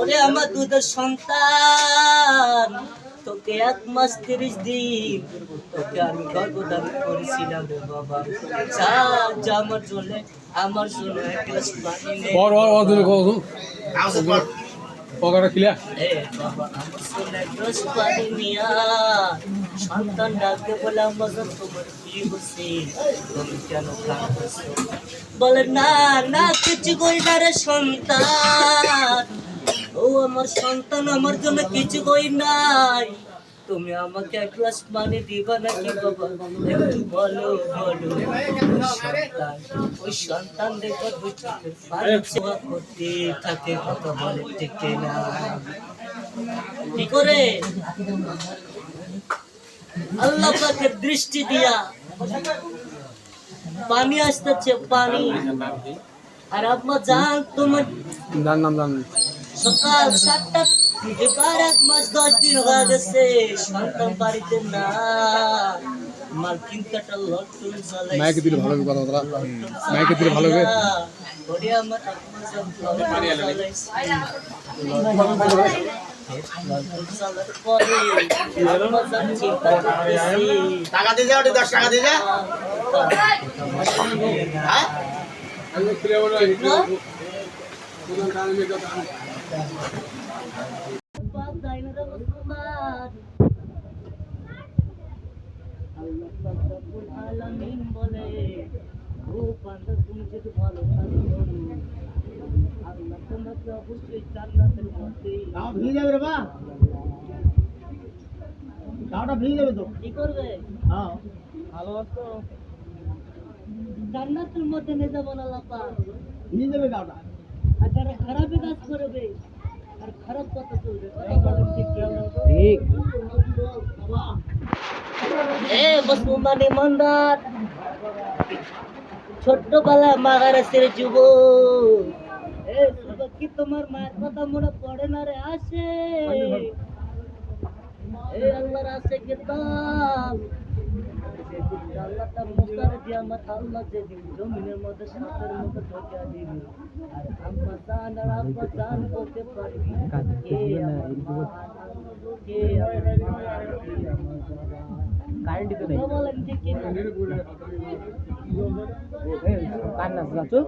ওরে আমার দুধের সন্তান, তোকে 1 মাস 30 দিন তোকে আমি গর্ভধারণ করেছিলাম রে বাবা। যা যা আমার জন্য এক গ্লাস পানি নে। সন্তান ডাকতে বলে আমার তোমার কি হচ্ছে, তুমি কেন কাঁদছো? বলে না না কিছু কই না রে সন্তান, ও আমার সন্তান আমার জন্য কিছু কই নাই। তুমি আমাকে 1 গ্লাস পানি দিবা নাকি বাবা, একটু বলো বলো। ওই সন্তান দেখো পানি সেবা করতে থাকে, কথা বলে ঠিক না। কি করে আল্লাহ পাকের দৃষ্টি দিয়া পানি আসতেছে, পানি। আর আব্বা জান তোমার সকাল 7টা, এবার 1 মাস 10 দিন হয়ে গেছে, সন্তান বাড়িতে না। মালকিন কাটা লটন চালাই, মাইকে দিলে ভালো হবে কথা, মাইকে দিলে ভালো হবে। ওরে আমার আব্বা জান পানি আলাইছে, টাকা দিয়ে যাও, 10 টাকা দিয়ে যা। বলে ও বান্দা তুমি যদি ভালো থাকো, আল্লাহ তোমাকে অবশ্যই জান্নাতের মধ্যে ভিজে যাবে রে বা, গাওটা ভিজে যাবে তো। কি করবে? হ্যাঁ ভালো তো, জান্নাতের মধ্যে নিয়ে যাবো না লাপা, ভিজে যাবে গাওটা। আর যারা খারাপ কাজ করবে আর খারাপ কথা চলবে, ঠিক মুসলমান ইমানদার, ছোট্টবেলা মাগারেসের যুবক, কি তোমার মায়ের কথা মনে পড়ে না রে? আসে আল্লাহর আছে কিতাব, আল্লাহ তার মুসার দিয়া মাথা আল্লাহ যেদিন জমিনের মধ্যে সাপের মতো ঢোকা দিবি, আর আম্মা জান আর আব্বা জান বলতে পারবি কে কারেন্ট দিতে নেই, বলেন ঠিক কি না? কারেন্ট আছে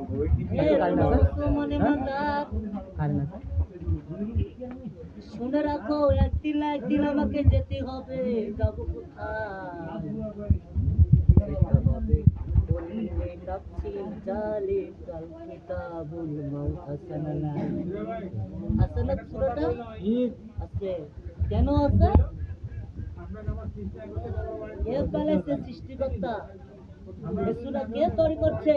যাচ্ছ, মানে মাদার কারেন্ট আছে। শুনে রাখো, একদিন না একদিন আমাকে যেতে হবে, যাব কোথায়? কেন আছে? সৃষ্টিকর্তা কে তৈরি করছে?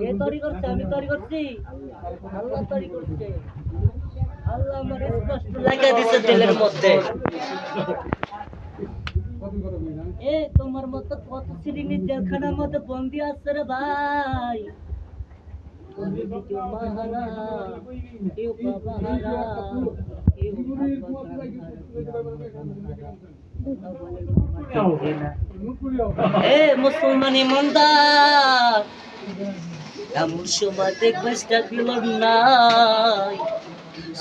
কে তৈরি করছে? আমি তৈরি করছি? আল্লাহ তৈরি করছে। আল্লাহ আমার স্পষ্ট লেখা দিছে দিলের মধ্যে। তোমার মতো কত শ্রেণী জেলখানার মধ্যে বন্দি আছে রে ভাই। মুসলমান ইমানদার, এমন সময় দেখবে নাই,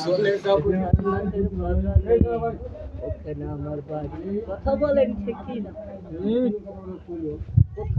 চলে যাবো জান্নাতের বাগানে, ওখানে আমার বাড়ি। কথা বলেন ঠিক কি না? কোথায়?